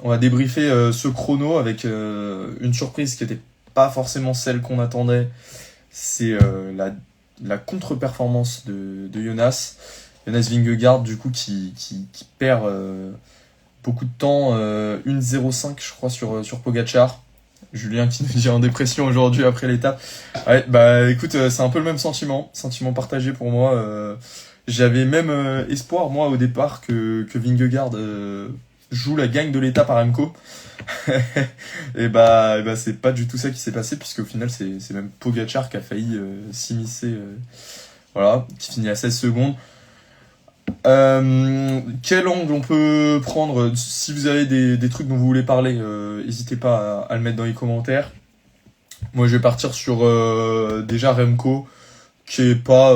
On va débriefer ce chrono avec une surprise qui n'était pas forcément celle qu'on attendait. C'est la contre-performance de Jonas. Jonas Vingegaard, du coup, qui perd beaucoup de temps. 1,05, je crois, sur Pogacar. Julien qui nous dit en dépression aujourd'hui après l'étape. Ouais, bah écoute, c'est un peu le même sentiment partagé pour moi. J'avais même espoir, moi, au départ, que Vingegaard joue la gagne de l'étape à Remco. Et bah c'est pas du tout ça qui s'est passé, puisqu'au final c'est même Pogacar qui a failli s'immiscer, voilà, qui finit à 16 secondes. Quel angle on peut prendre? Si vous avez des trucs dont vous voulez parler, n'hésitez pas à le mettre dans les commentaires. Moi je vais partir sur déjà Remco, qui est pas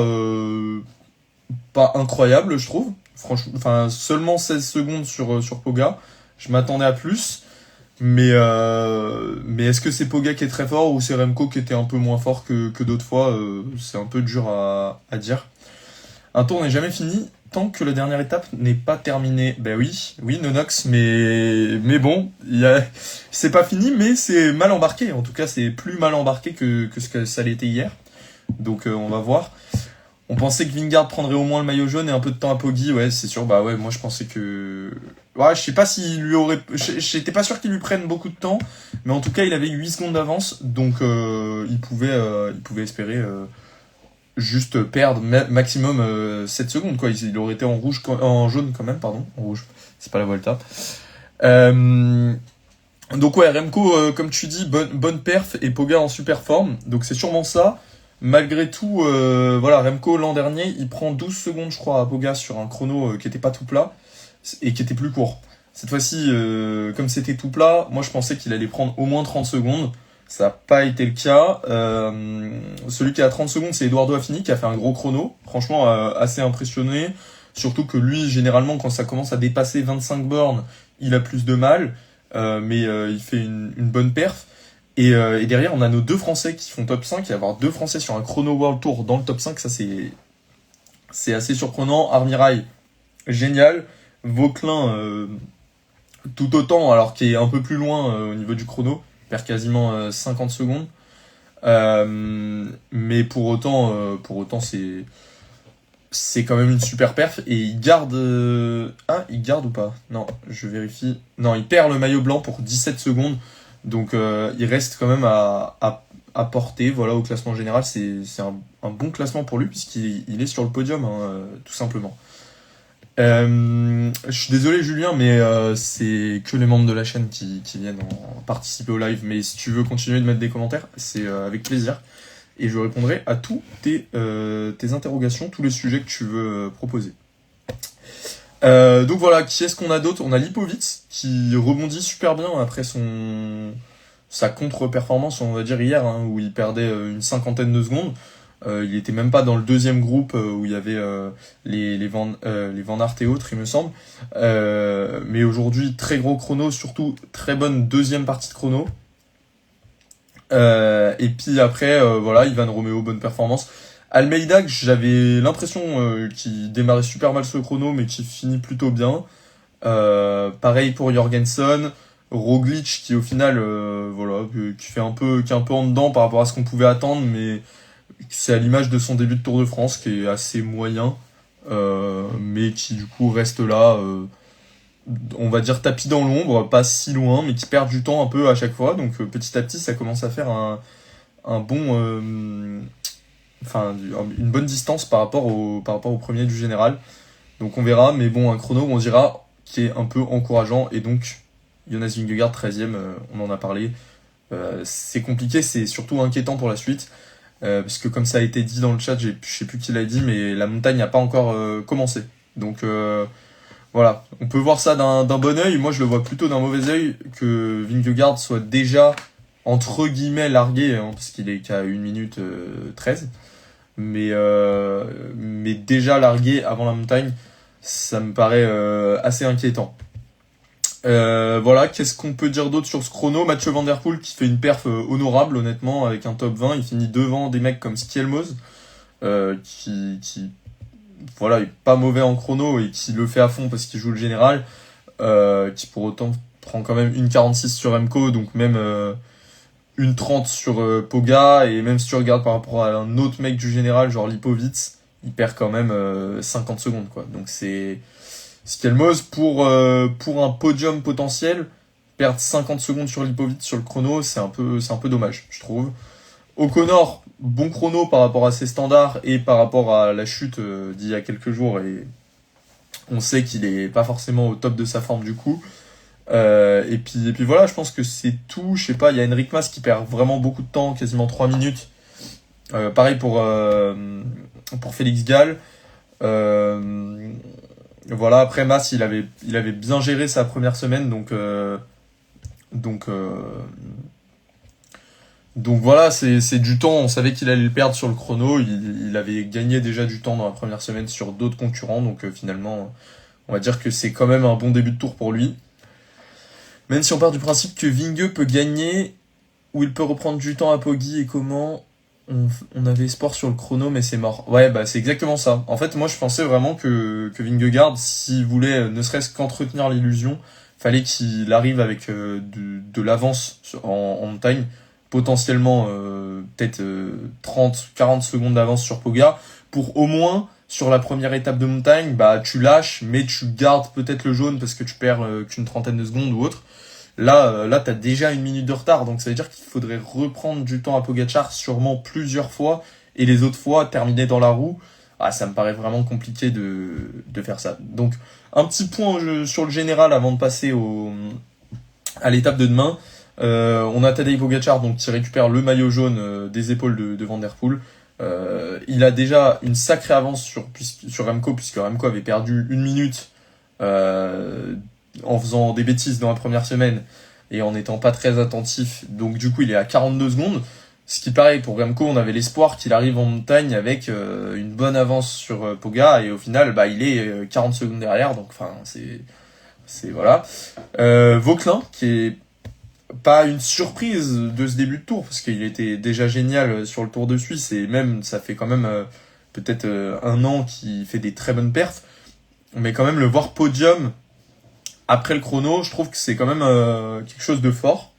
incroyable, je trouve. Franchement, enfin, seulement 16 secondes sur Poga. Je m'attendais à plus. Mais est-ce que c'est Poga qui est très fort ou c'est Remco qui était un peu moins fort que d'autres fois? C'est un peu dur à dire. Un tour n'est jamais fini tant que la dernière étape n'est pas terminée. Ben oui, Nonox, mais bon, c'est pas fini, mais c'est mal embarqué. En tout cas, c'est plus mal embarqué que ce que ça l'était hier. Donc on va voir. On pensait que Vingegaard prendrait au moins le maillot jaune et un peu de temps à Poggi, ouais, c'est sûr. Bah ouais, moi je pensais que... Ouais, je sais pas s'il lui aurait... J'étais pas sûr qu'il lui prenne beaucoup de temps, mais en tout cas, il avait 8 secondes d'avance, donc il pouvait espérer juste perdre maximum 7 secondes, quoi. Il aurait été en jaune quand même, pardon, en rouge. C'est pas la Volta. Donc ouais, Remco, comme tu dis, bonne perf et Poga en super forme, donc c'est sûrement ça. Malgré tout, voilà, Remco l'an dernier, il prend 12 secondes, je crois, à Poga sur un chrono qui était pas tout plat et qui était plus court. Cette fois-ci, comme c'était tout plat, moi je pensais qu'il allait prendre au moins 30 secondes. Ça n'a pas été le cas. Celui qui a 30 secondes, c'est Eduardo Affini qui a fait un gros chrono. Franchement, assez impressionné. Surtout que lui, généralement, quand ça commence à dépasser 25 bornes, il a plus de mal. Mais il fait une bonne perf. Et derrière, on a nos deux Français qui font top 5. Et avoir deux Français sur un chrono World Tour dans le top 5, ça c'est assez surprenant. Armirail, génial. Vauquelin, tout autant, alors qu'il est un peu plus loin au niveau du chrono. Il perd quasiment 50 secondes. Mais pour autant c'est quand même une super perf. Et il garde... il garde ou pas? Non, je vérifie. Non, il perd le maillot blanc pour 17 secondes. Donc il reste quand même à porter, voilà, au classement général. C'est un bon classement pour lui, puisqu'il est sur le podium, hein, tout simplement. Je suis désolé Julien, mais c'est que les membres de la chaîne qui viennent participer au live. Mais si tu veux continuer de mettre des commentaires, c'est avec plaisir. Et je répondrai à tous tes interrogations, tous les sujets que tu veux proposer. Donc voilà, qui est-ce qu'on a d'autre? On a Lipovitz qui rebondit super bien après sa contre-performance, on va dire hier, hein, où il perdait une cinquantaine de secondes. Il était même pas dans le deuxième groupe où il y avait les Van Aert et autres, il me semble. Mais aujourd'hui, très gros chrono, surtout très bonne deuxième partie de chrono. Et puis après, voilà, Ivan Romeo, bonne performance. Almeida, j'avais l'impression qu'il démarrait super mal ce chrono, mais qui finit plutôt bien. Pareil pour Jorgensen. Roglic qui au final, voilà, qui est un peu en dedans par rapport à ce qu'on pouvait attendre, mais c'est à l'image de son début de Tour de France qui est assez moyen, mais qui du coup reste là, on va dire tapis dans l'ombre, pas si loin, mais qui perd du temps un peu à chaque fois. Donc petit à petit, ça commence à faire un bon, enfin une bonne distance par rapport au premier du général. Donc on verra, mais bon, un chrono on dira qui est un peu encourageant. Et donc Jonas Vingegaard 13ème, on en a parlé. C'est compliqué, c'est surtout inquiétant pour la suite. Parce que comme ça a été dit dans le chat, je sais plus qui l'a dit, mais la montagne n'a pas encore commencé. Donc voilà, on peut voir ça d'un bon œil. Moi, je le vois plutôt d'un mauvais œil que Vingegaard soit déjà entre guillemets largué, hein, parce qu'il est qu'à 1 minute 13. Mais déjà largué avant la montagne, ça me paraît assez inquiétant. Voilà, qu'est-ce qu'on peut dire d'autre sur ce chrono? Mathieu Van Der Poel qui fait une perf honorable, honnêtement, avec un top 20. Il finit devant des mecs comme Skelmos, qui voilà, est pas mauvais en chrono et qui le fait à fond parce qu'il joue le général, qui pour autant prend quand même 1,46 sur Remco, donc même 1,30 sur Poga, et même si tu regardes par rapport à un autre mec du général, genre Lipovitz, il perd quand même 50 secondes, quoi. Donc c'est Skelmos pour un podium potentiel, perdre 50 secondes sur Lipovitz sur le chrono, c'est un peu dommage, je trouve. O'Connor, bon chrono par rapport à ses standards et par rapport à la chute d'il y a quelques jours, et on sait qu'il est pas forcément au top de sa forme du coup. Et puis voilà, je pense que c'est tout. Je sais pas, il y a Enric Mas qui perd vraiment beaucoup de temps, quasiment 3 minutes. Pareil pour Félix Gall. Voilà, après Mas, il avait bien géré sa première semaine, donc, donc voilà, c'est du temps. On savait qu'il allait le perdre sur le chrono. Il avait gagné déjà du temps dans la première semaine sur d'autres concurrents, donc finalement, on va dire que c'est quand même un bon début de tour pour lui. Même si on part du principe que Vinge peut gagner, ou il peut reprendre du temps à Poggi, et comment on avait espoir sur le chrono, mais c'est mort. Ouais, bah c'est exactement ça. En fait, moi je pensais vraiment que Vingegaard, s'il voulait ne serait-ce qu'entretenir l'illusion, fallait qu'il arrive avec de l'avance en montagne, potentiellement peut-être 30, 40 secondes d'avance sur Poga, pour au moins, sur la première étape de montagne, bah tu lâches, mais tu gardes peut-être le jaune parce que tu perds qu'une trentaine de secondes ou autre. Là, t'as déjà 1 minute de retard, donc ça veut dire qu'il faudrait reprendre du temps à Pogacar sûrement plusieurs fois, et les autres fois terminer dans la roue. Ah, ça me paraît vraiment compliqué de faire ça. Donc, un petit point sur le général avant de passer à l'étape de demain. On a Tadej Pogacar donc, qui récupère le maillot jaune des épaules de Van Der Poel. Il a déjà une sacrée avance sur Remco, puisque Remco avait perdu 1 minute en faisant des bêtises dans la première semaine et en n'étant pas très attentif. Donc du coup, il est à 42 secondes. Ce qui pareil, pour Remco, on avait l'espoir qu'il arrive en montagne avec une bonne avance sur Poga, et au final, bah, il est 40 secondes derrière. Donc enfin, c'est voilà. Vauquelin, qui est pas une surprise de ce début de tour, parce qu'il était déjà génial sur le Tour de Suisse, et même ça fait quand même peut-être 1 an qu'il fait des très bonnes perfs, mais quand même le voir podium après le chrono, je trouve que c'est quand même quelque chose de fort.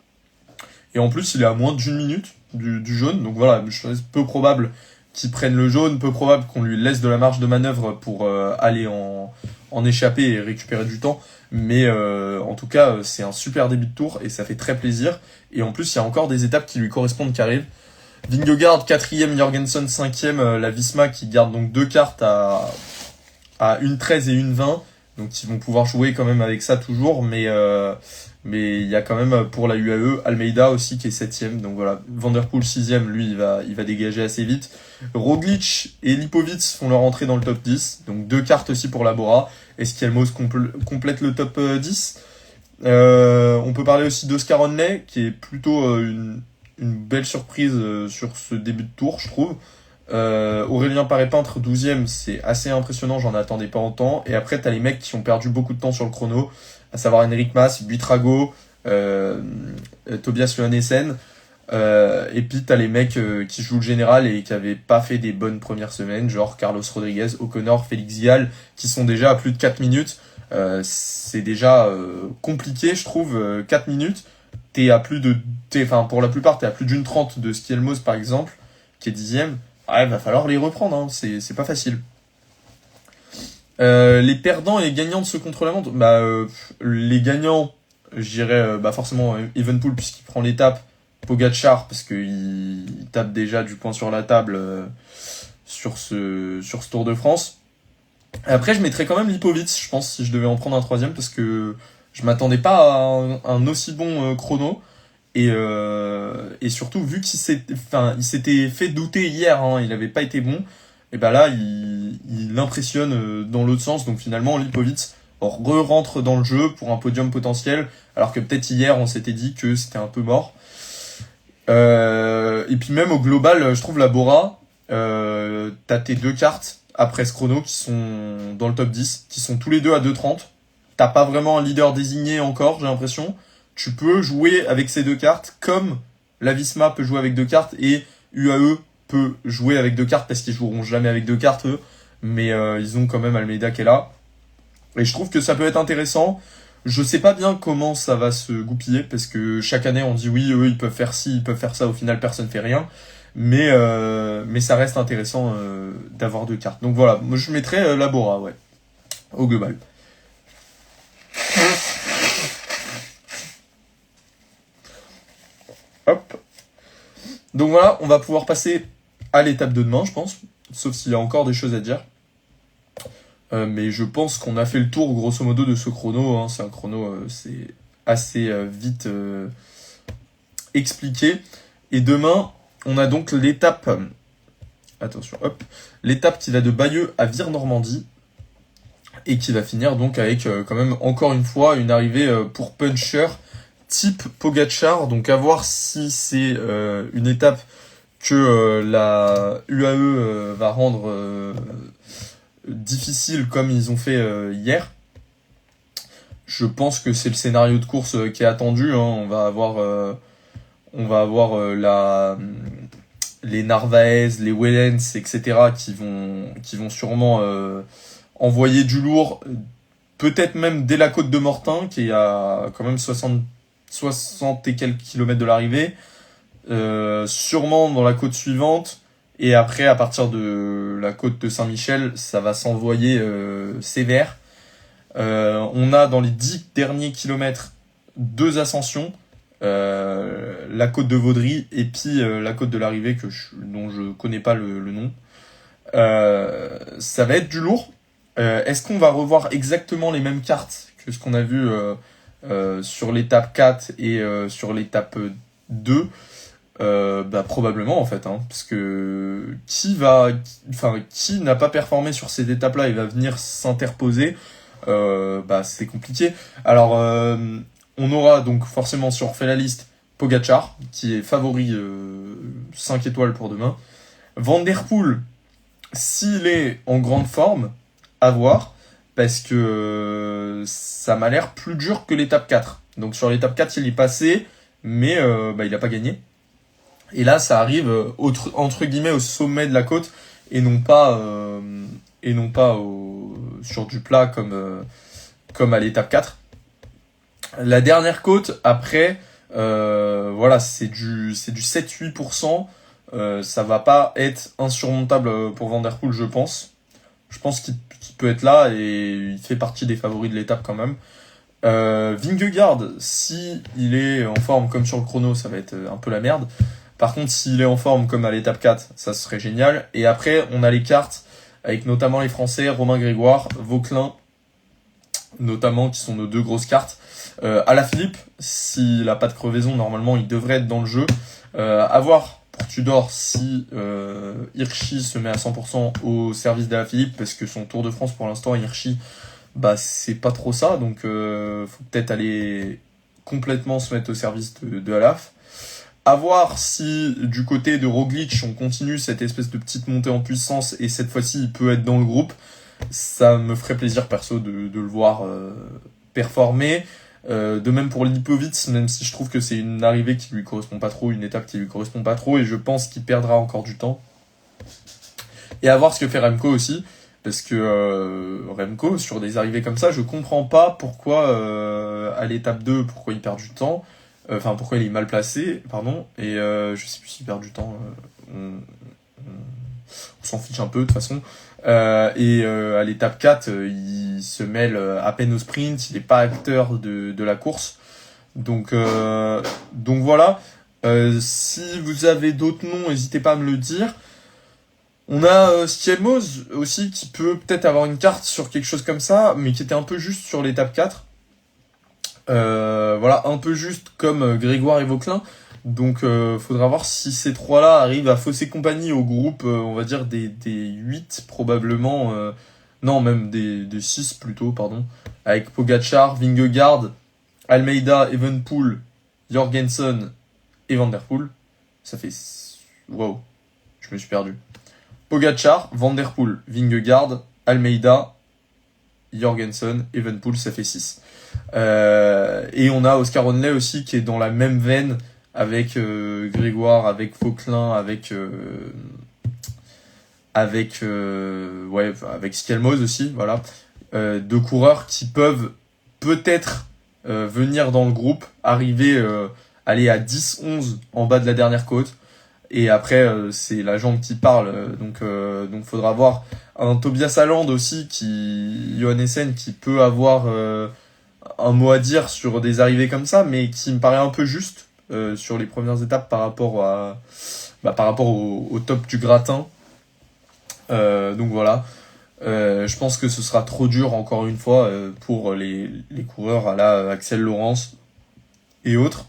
Et en plus, il est à moins d'1 minute du jaune, donc voilà, je pense peu probable qu'il prenne le jaune, peu probable qu'on lui laisse de la marge de manœuvre pour aller en échapper et récupérer du temps. Mais en tout cas, c'est un super début de tour et ça fait très plaisir. Et en plus, il y a encore des étapes qui lui correspondent qui arrivent. Vingegaard 4ème, Jorgensen 5ème, la Visma qui garde donc 2 cartes à 1,13 et 1,20. Donc ils vont pouvoir jouer quand même avec ça toujours, mais il y a quand même pour la UAE Almeida aussi qui est 7ème. Donc voilà, Van Der Poel 6ème, lui il va dégager assez vite. Roglic et Lipovitz font leur entrée dans le top 10, donc 2 cartes aussi pour la Bora. Esquialmos complète le top 10. On peut parler aussi d'Oscar Onley, qui est plutôt une belle surprise sur ce début de tour, je trouve. Aurélien Paré-Peintre 12ème, c'est assez impressionnant, j'en attendais pas autant. Et après t'as les mecs qui ont perdu beaucoup de temps sur le chrono, à savoir Enric Mas, Buitrago, Tobias Johannessen, et puis t'as les mecs qui jouent le général et qui avaient pas fait des bonnes premières semaines, genre Carlos Rodriguez, O'Connor, Félix Gall, qui sont déjà à plus de 4 minutes. C'est déjà compliqué, je trouve. 4 minutes, pour la plupart t'es à plus d'une 30 de Skelmos par exemple, qui est 10ème. Ouais, va falloir les reprendre, hein. C'est pas facile. Les perdants et les gagnants de ce contre-la-montre, les gagnants, je dirais forcément Evenepoel puisqu'il prend l'étape, Pogacar parce qu'il tape déjà du poing sur la table sur ce Tour de France. Après, je mettrais quand même Lipovitz, je pense, si je devais en prendre un 3ème, parce que je m'attendais pas à un aussi bon chrono. Et surtout, vu il s'était fait douter hier, hein, il avait pas été bon, et ben là, il impressionne dans l'autre sens. Donc finalement, Lipovitz rentre dans le jeu pour un podium potentiel, alors que peut-être hier, on s'était dit que c'était un peu mort. Et puis même au global, je trouve la Bora, t'as tes 2 cartes après ce chrono qui sont dans le top 10, qui sont tous les deux à 2,30. T'as pas vraiment un leader désigné encore, j'ai l'impression. Tu peux jouer avec ces 2 cartes, comme la Visma peut jouer avec 2 cartes, et UAE peut jouer avec 2 cartes, parce qu'ils joueront jamais avec 2 cartes, eux. Mais ils ont quand même Almeida qui est là. Et je trouve que ça peut être intéressant. Je sais pas bien comment ça va se goupiller, parce que chaque année on dit oui, eux ils peuvent faire ci, ils peuvent faire ça, au final personne fait rien. Mais ça reste intéressant d'avoir deux cartes. Donc voilà, moi je mettrais Labora, ouais, au global. Hop. Donc voilà, on va pouvoir passer à l'étape de demain, je pense. Sauf s'il y a encore des choses à dire. Mais je pense qu'on a fait le tour, grosso modo, de ce chrono. Hein. C'est un chrono, c'est assez vite expliqué. Et demain, on a donc l'étape... attention, hop. L'étape qui va de Bayeux à Vire-Normandie. Et qui va finir donc avec, quand même, encore une fois, une arrivée pour puncher type Pogacar. Donc à voir si c'est une étape que la UAE va rendre difficile comme ils ont fait hier. Je pense que c'est le scénario de course qui est attendu. Hein. On va avoir les Narvaez, les Wellens, etc. qui vont sûrement envoyer du lourd. Peut-être même dès la côte de Mortain, qui est à quand même 60 et quelques kilomètres de l'arrivée. Sûrement dans la côte suivante. Et après, à partir de la côte de Saint-Michel, ça va s'envoyer sévère. On a dans les 10 derniers kilomètres 2 ascensions. La côte de Vaudry et puis la côte de l'arrivée dont je connais pas le nom. Ça va être du lourd. Est-ce qu'on va revoir exactement les mêmes cartes que ce qu'on a vu sur l'étape 4 et sur l'étape 2? Probablement en fait, hein, parce que qui n'a pas performé sur ces étapes-là et va venir s'interposer, c'est compliqué. Alors on aura donc forcément, si on refait la liste, Pogacar qui est favori 5 étoiles pour demain. Van der Poel, s'il est en grande forme, à voir, parce que ça m'a l'air plus dur que l'étape 4. Donc sur l'étape 4 il est passé, mais il n'a pas gagné. Et là, ça arrive entre guillemets au sommet de la côte et non pas sur du plat comme à l'étape 4. La dernière côte, après, c'est du 7-8%. Ça va pas être insurmontable pour Van der Poel, je pense. Je pense qu'il peut être là et il fait partie des favoris de l'étape quand même. Vingegaard, si il est en forme comme sur le chrono, ça va être un peu la merde. Par contre, s'il est en forme comme à l'étape 4, ça serait génial. Et après, on a les cartes avec notamment les Français, Romain Grégoire, Vauquelin, notamment, qui sont nos deux grosses cartes. Alaphilippe, s'il a pas de crevaison, normalement, il devrait être dans le jeu. À voir pour Tudor si Hirschi se met à 100% au service d'Alaphilippe, parce que son Tour de France, pour l'instant, Hirschi, c'est pas trop ça. Donc, faut peut-être aller complètement se mettre au service de Alaf. À voir si du côté de Roglic on continue cette espèce de petite montée en puissance et cette fois-ci il peut être dans le groupe. Ça me ferait plaisir perso de le voir performer. De même pour Lipovic, même si je trouve que c'est une arrivée qui lui correspond pas trop, une étape qui lui correspond pas trop, et je pense qu'il perdra encore du temps. Et à voir ce que fait Remco aussi, parce que Remco sur des arrivées comme ça, je comprends pas pourquoi à l'étape 2, pourquoi il perd du temps. Pourquoi il est mal placé, pardon, et je sais plus s'il perd du temps, on s'en fiche un peu de toute façon. À l'étape 4, il se mêle à peine au sprint, il n'est pas acteur de la course. Donc voilà. Si vous avez d'autres noms, n'hésitez pas à me le dire. On a Stielmoz aussi qui peut peut-être avoir une carte sur quelque chose comme ça, mais qui était un peu juste sur l'étape 4. Un peu juste comme Grégoire et Vauquelin. Donc faudra voir si ces trois-là arrivent à fausser compagnie au groupe, on va dire des 8 probablement, non même des 6 plutôt, pardon, avec Pogacar, Vingegaard, Almeida, Evenepoel, Jorgensen et Van der Poel. Ça fait... Wow, je me suis perdu. Pogacar, Van der Poel, Vingegaard, Almeida, Jorgensen, Evenepoel, ça fait 6. Et on a Oscar Onley aussi qui est dans la même veine avec Grégoire, avec Vauquelin, avec Stielmoz aussi, voilà. Deux coureurs qui peuvent peut-être venir dans le groupe, arriver, aller à 10-11 en bas de la dernière côte. Et après, c'est la jambe qui parle. Donc faudra voir un Tobias Haaland aussi, Johannesen, qui peut avoir un mot à dire sur des arrivées comme ça, mais qui me paraît un peu juste sur les premières étapes par rapport au top du gratin. Donc voilà. Je pense que ce sera trop dur encore une fois pour les coureurs à la Axel Laurence et autres.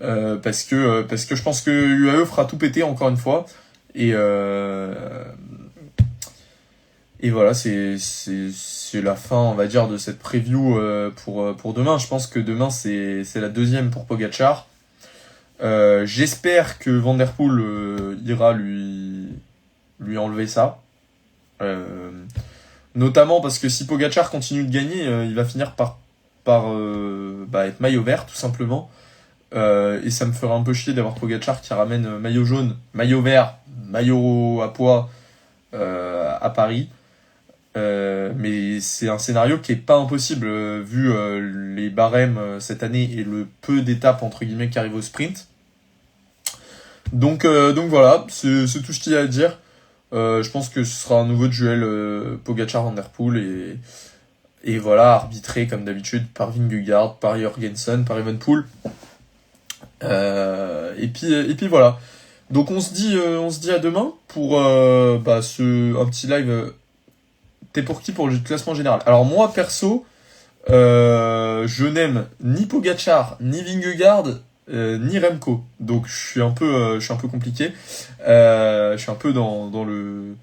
Parce que je pense que UAE fera tout péter encore une fois. Et voilà, c'est la fin, on va dire, de cette preview pour demain. Je pense que demain, c'est la deuxième pour Pogacar. J'espère que Van Der Poel ira lui enlever ça. Notamment parce que si Pogacar continue de gagner, il va finir par être maillot vert, tout simplement. Et ça me ferait un peu chier d'avoir Pogacar qui ramène maillot jaune, maillot vert, maillot à poids à Paris. Mais c'est un scénario qui est pas impossible vu les barèmes cette année et le peu d'étapes entre guillemets qui arrivent au sprint. Donc voilà, c'est tout ce qu'il y a à dire. Je pense que ce sera un nouveau duel Pogacar-Van Der Poel et voilà, arbitré comme d'habitude par Vingegaard, par Jorgensen, par Evenepoel. Et puis voilà. Donc on se dit à demain pour un petit live. T'es pour qui pour le classement général? Alors moi perso, je n'aime ni Pogacar, ni Vingegaard, ni Remco. Donc je suis un peu compliqué. Je suis un peu dans l'eau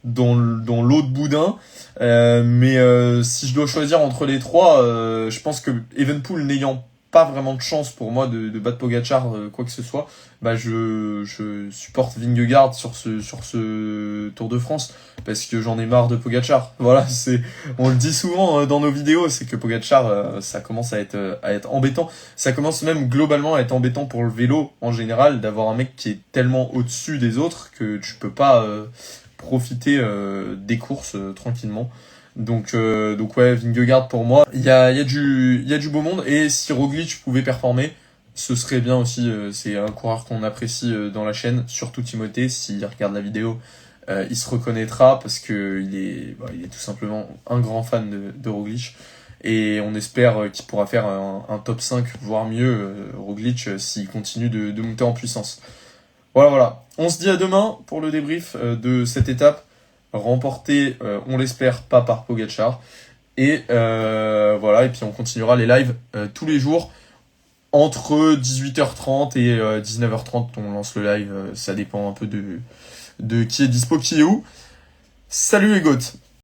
de boudin. Mais si je dois choisir entre les trois, je pense que Evenepoel n'ayant pas vraiment de chance pour moi de battre Pogacar quoi que ce soit, je supporte Vingegaard sur ce Tour de France parce que j'en ai marre de Pogacar. Voilà, on le dit souvent dans nos vidéos, c'est que Pogacar ça commence à être embêtant. Ça commence même globalement à être embêtant pour le vélo en général d'avoir un mec qui est tellement au-dessus des autres que tu peux pas profiter des courses tranquillement. Donc ouais, Vingegaard pour moi, il y a du beau monde et si Roglic pouvait performer, ce serait bien aussi. C'est un coureur qu'on apprécie dans la chaîne, surtout Timothée. S'il regarde la vidéo, il se reconnaîtra parce que il est tout simplement un grand fan de Roglic et on espère qu'il pourra faire un top 5 voire mieux Roglic s'il continue de monter en puissance. Voilà. On se dit à demain pour le débrief de cette étape. Remporté, on l'espère, pas par Pogacar. Et voilà, et puis on continuera les lives tous les jours. Entre 18h30 et 19h30, on lance le live. Ça dépend un peu de qui est dispo, qui est où. Salut les goths!